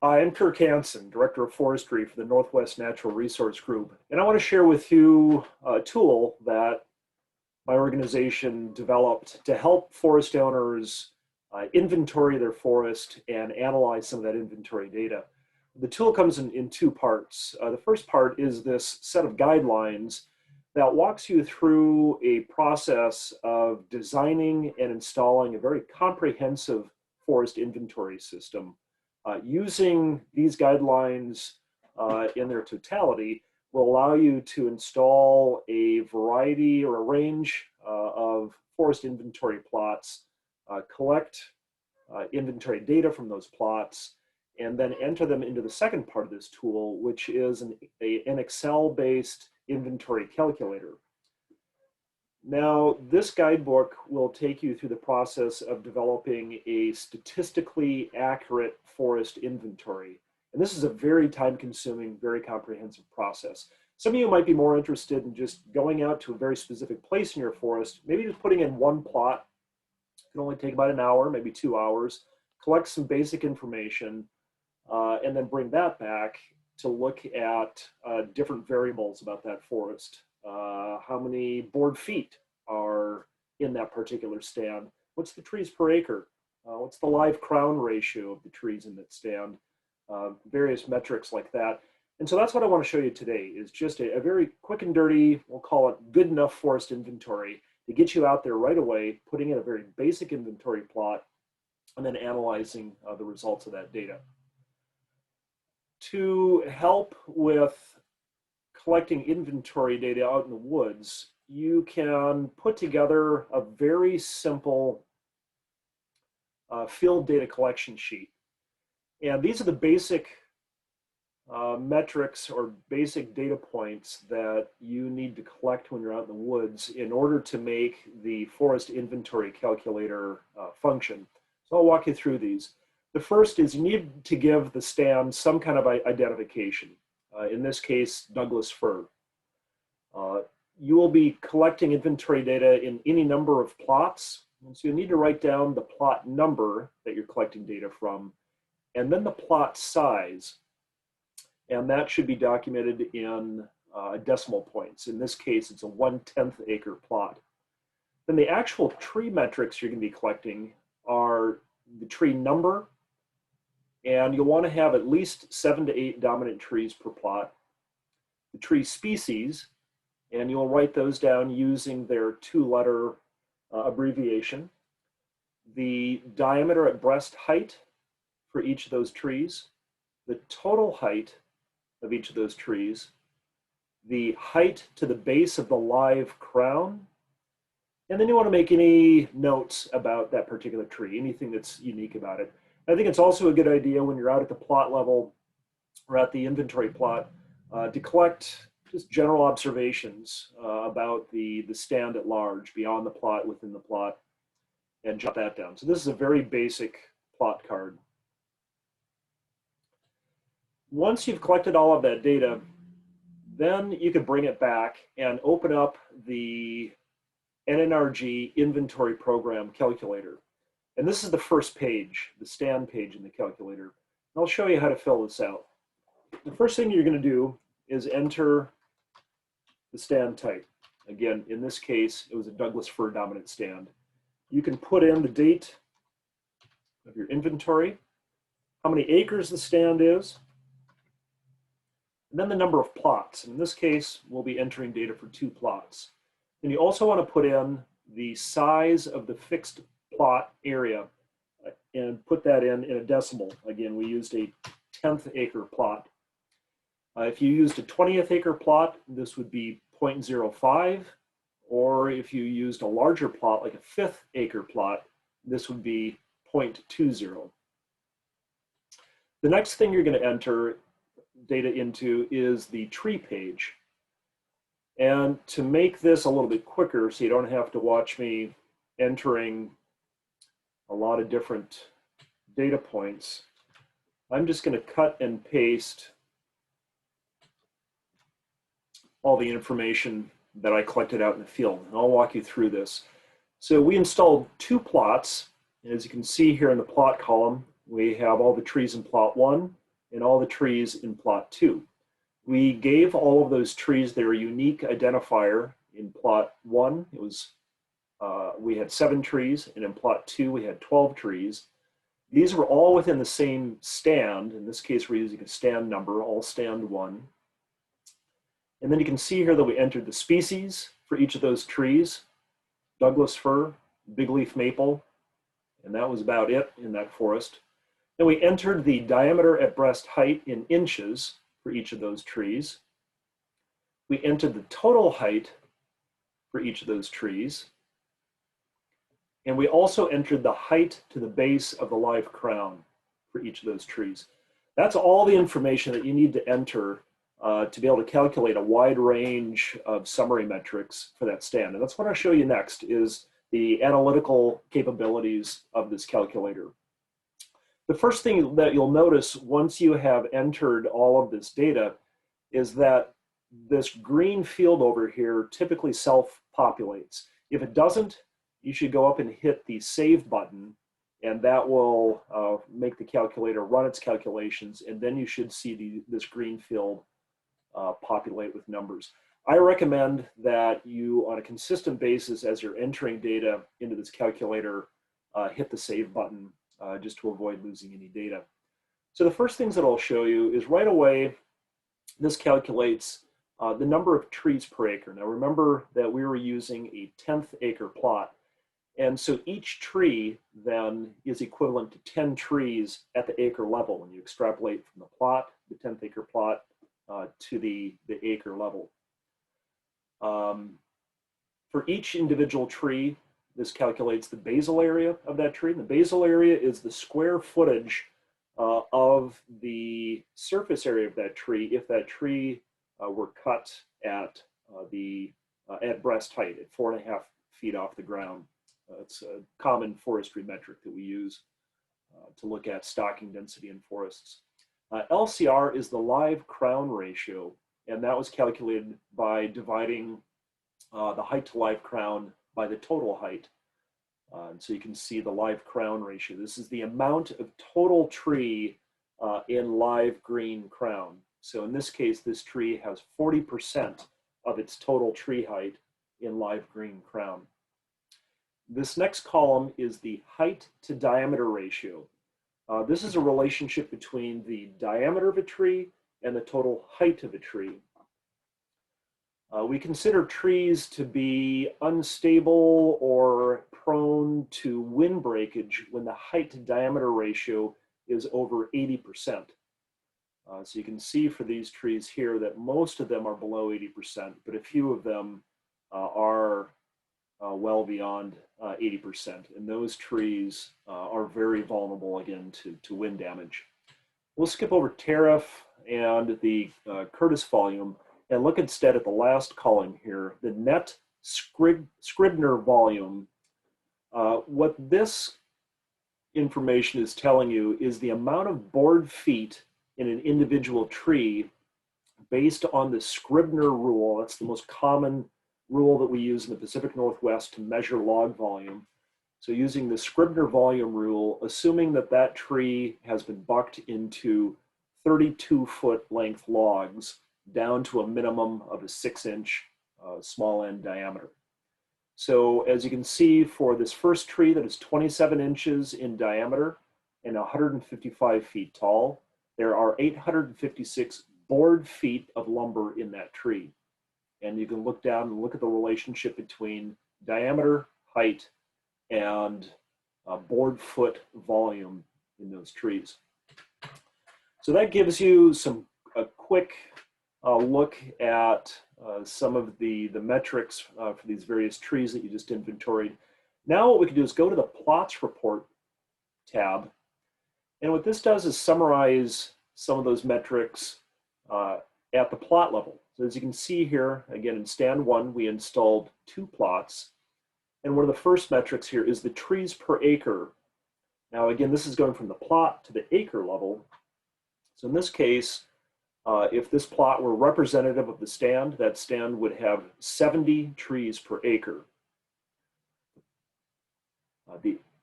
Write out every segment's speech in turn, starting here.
I'm Kirk Hansen, Director of Forestry for the Northwest Natural Resource Group, and I want to share with you a tool that my organization developed to help forest owners inventory their forest and analyze some of that inventory data. The tool comes in two parts. The first part is this set of guidelines that walks you through a process of designing and installing a very comprehensive forest inventory system. Using these guidelines in their totality will allow you to install a variety or a range of forest inventory plots, collect inventory data from those plots, and then enter them into the second part of this tool, which is an Excel-based inventory calculator. Now, this guidebook will take you through the process of developing a statistically accurate forest inventory. And this is a very time-consuming, very comprehensive process. Some of you might be more interested in just going out to a very specific place in your forest, maybe just putting in one plot. It can only take about an hour, maybe 2 hours, collect some basic information, and then bring that back to look at different variables about that forest. How many board feet are in that particular stand? What's the trees per acre? What's the live crown ratio of the trees in that stand? Various metrics like that. And so that's what I want to show you today, is just a very quick and dirty, we'll call it good enough forest inventory to get you out there right away, putting in a very basic inventory plot, and then analyzing the results of that data. To help with collecting inventory data out in the woods, you can put together a very simple field data collection sheet. And these are the basic metrics or basic data points that you need to collect when you're out in the woods in order to make the forest inventory calculator function. So I'll walk you through these. The first is you need to give the stand some kind of identification. In this case, Douglas fir. You will be collecting inventory data in any number of plots. And so you need to write down the plot number that you're collecting data from, and then the plot size. And that should be documented in decimal points. In this case, it's a 1/10 acre plot. Then the actual tree metrics you're going to be collecting are the tree number, and you'll want to have at least 7 to 8 dominant trees per plot. The tree species, and you'll write those down using their 2-letter abbreviation. The diameter at breast height for each of those trees, the total height of each of those trees, the height to the base of the live crown, and then you want to make any notes about that particular tree, anything that's unique about it. I think it's also a good idea when you're out at the plot level or at the inventory plot to collect just general observations about the stand at large, beyond the plot, within the plot, and jot that down. So this is a very basic plot card. Once you've collected all of that data, then you can bring it back and open up the NNRG inventory program calculator. And this is the first page, the stand page in the calculator. And I'll show you how to fill this out. The first thing you're going to do is enter the stand type. Again, in this case, it was a Douglas fir dominant stand. You can put in the date of your inventory, how many acres the stand is, and then the number of plots. In this case, we'll be entering data for 2 plots. And you also want to put in the size of the fixed plot area and put that in a decimal. Again, we used a 10th acre plot. If you used a 20th acre plot, this would be 0.05, or if you used a larger plot, like a 5th acre plot, this would be 0.20. The next thing you're going to enter data into is the tree page. And to make this a little bit quicker, so you don't have to watch me entering a lot of different data points, I'm just going to cut and paste all the information that I collected out in the field. And I'll walk you through this. So we installed 2 plots. As you can see here in the plot column, We have all the trees in plot 1 and all the trees in plot 2. We gave all of those trees their unique identifier. In plot 1, it was we had 7 trees, and in plot 2, we had 12 trees. These were all within the same stand. In this case, we're using a stand number, all stand 1. And then you can see here that we entered the species for each of those trees: Douglas fir, big leaf maple, and that was about it in that forest. Then we entered the diameter at breast height in inches for each of those trees. We entered the total height for each of those trees. And we also entered the height to the base of the live crown for each of those trees. That's all the information that you need to enter to be able to calculate a wide range of summary metrics for that stand. And that's what I'll show you next, is the analytical capabilities of this calculator. The first thing that you'll notice once you have entered all of this data is that this green field over here typically self-populates. If it doesn't, you should go up and hit the save button, and that will make the calculator run its calculations, and then you should see this green field populate with numbers. I recommend that you, on a consistent basis, as you're entering data into this calculator, hit the save button just to avoid losing any data. So the first things that I'll show you is right away, this calculates the number of trees per acre. Now remember that we were using a 1/10 acre plot. And so each tree then is equivalent to 10 trees at the acre level when you extrapolate from the plot, the 1/10 acre plot, to the acre level. For each individual tree, this calculates the basal area of that tree. And the basal area is the square footage of the surface area of that tree if that tree were cut at breast height, at 4.5 feet off the ground. It's a common forestry metric that we use to look at stocking density in forests. LCR is the live crown ratio, and that was calculated by dividing the height to live crown by the total height. And so you can see the live crown ratio. This is the amount of total tree in live green crown. So in this case, this tree has 40% of its total tree height in live green crown. This next column is the height to diameter ratio. This is a relationship between the diameter of a tree and the total height of a tree. We consider trees to be unstable or prone to wind breakage when the height to diameter ratio is over 80%. So you can see for these trees here that most of them are below 80%, but a few of them are well beyond 80%. And those trees are very vulnerable, again, to wind damage. We'll skip over tariff and the Curtis volume and look instead at the last column here, the net Scribner volume. What this information is telling you is the amount of board feet in an individual tree based on the Scribner rule. That's the most common rule that we use in the Pacific Northwest to measure log volume. So using the Scribner volume rule, assuming that that tree has been bucked into 32-foot length logs down to a minimum of a 6-inch small end diameter. So as you can see, for this first tree that is 27 inches in diameter and 155 feet tall, there are 856 board feet of lumber in that tree. And you can look down and look at the relationship between diameter, height, and board foot volume in those trees. So that gives you a quick look at some of the metrics for these various trees that you just inventoried. Now what we can do is go to the plots report tab. And what this does is summarize some of those metrics at the plot level. So as you can see here, again, in stand 1, we installed 2 plots. And one of the first metrics here is the trees per acre. Now, again, this is going from the plot to the acre level. So in this case, if this plot were representative of the stand, that stand would have 70 trees per acre.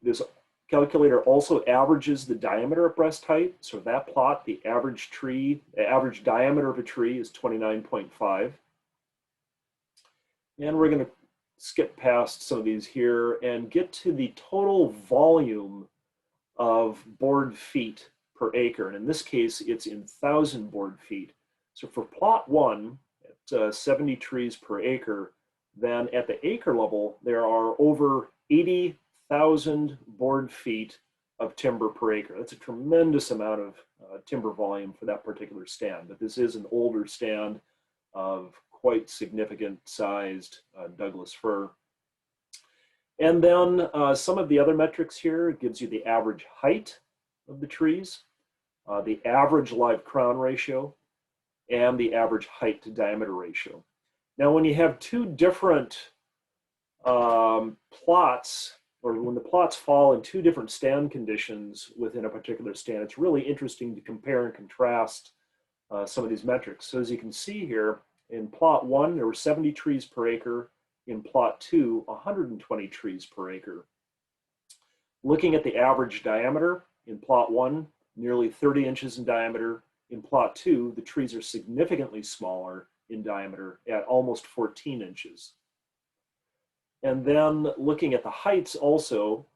This calculator also averages the diameter at breast height. So that plot, the average diameter of a tree is 29.5. And we're going to skip past some of these here and get to the total volume of board feet per acre. And in this case, it's in 1,000 board feet. So for plot 1, at 70 trees per acre, then at the acre level, there are over 80,000 board feet of timber per acre. That's a tremendous amount of timber volume for that particular stand. But this is an older stand of quite significant sized Douglas fir. And then some of the other metrics here, it gives you the average height of the trees, the average live crown ratio, and the average height to diameter ratio. Now, when you have two different plots, or when the plots fall in two different stand conditions within a particular stand, it's really interesting to compare and contrast some of these metrics. So as you can see here, in plot 1, there were 70 trees per acre. In plot 2, 120 trees per acre. Looking at the average diameter, in plot 1, nearly 30 inches in diameter. In plot 2, the trees are significantly smaller in diameter at almost 14 inches. And then looking at the heights also,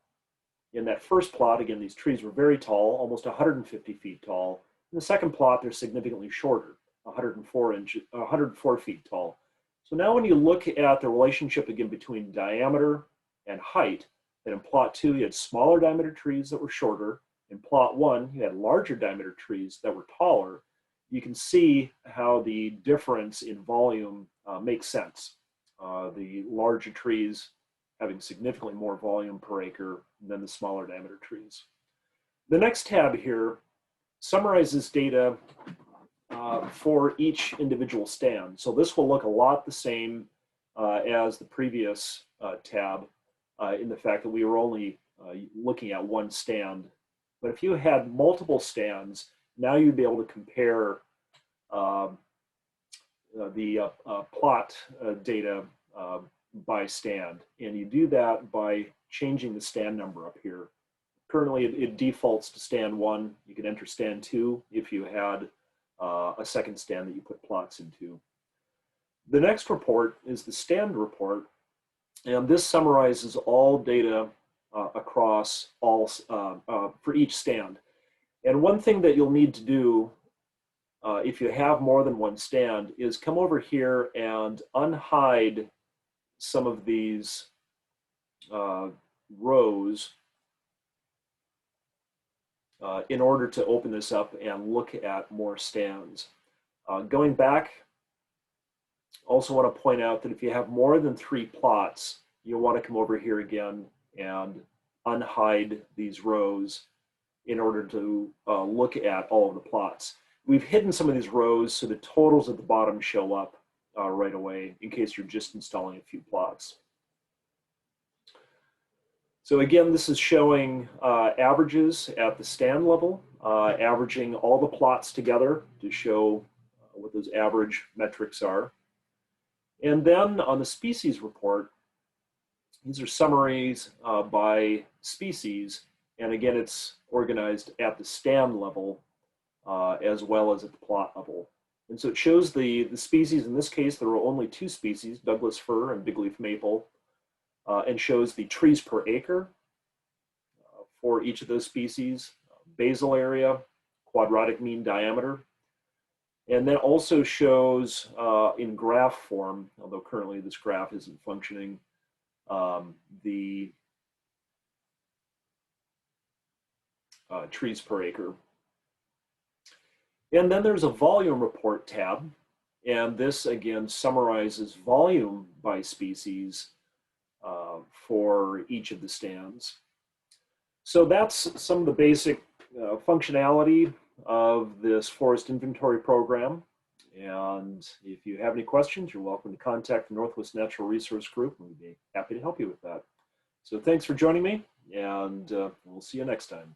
in that first plot, again, these trees were very tall, almost 150 feet tall. In the second plot, they're significantly shorter, 104 feet tall. So now when you look at the relationship again between diameter and height, then in plot 2, you had smaller diameter trees that were shorter. In plot 1, you had larger diameter trees that were taller. You can see how the difference in volume makes sense. The larger trees having significantly more volume per acre than the smaller diameter trees. The next tab here summarizes data for each individual stand. So this will look a lot the same as the previous tab in the fact that we were only looking at one stand. But if you had multiple stands, now you'd be able to compare the plot data by stand. And you do that by changing the stand number up here. Currently, it defaults to stand 1. You can enter stand 2 if you had a second stand that you put plots into. The next report is the stand report, and this summarizes all data across all for each stand. And one thing that you'll need to do if you have more than one stand is come over here and unhide some of these rows in order to open this up and look at more stands. Going back, also want to point out that if you have more than 3 plots, you'll want to come over here again and unhide these rows in order to look at all of the plots. We've hidden some of these rows so the totals at the bottom show up right away in case you're just installing a few plots. So again, this is showing averages at the stand level, averaging all the plots together to show what those average metrics are. And then on the species report, these are summaries by species. And again, it's organized at the stand level as well as at the plot level. And so it shows the species. In this case, there are only 2 species, Douglas fir and bigleaf maple, and shows the trees per acre for each of those species, basal area, quadratic mean diameter, and then also shows in graph form, although currently this graph isn't functioning, the trees per acre. And then there's a volume report tab, and this again summarizes volume by species for each of the stands. So that's some of the basic functionality of this forest inventory program. And if you have any questions, you're welcome to contact the Northwest Natural Resource Group, and we'd be happy to help you with that. So thanks for joining me, and we'll see you next time.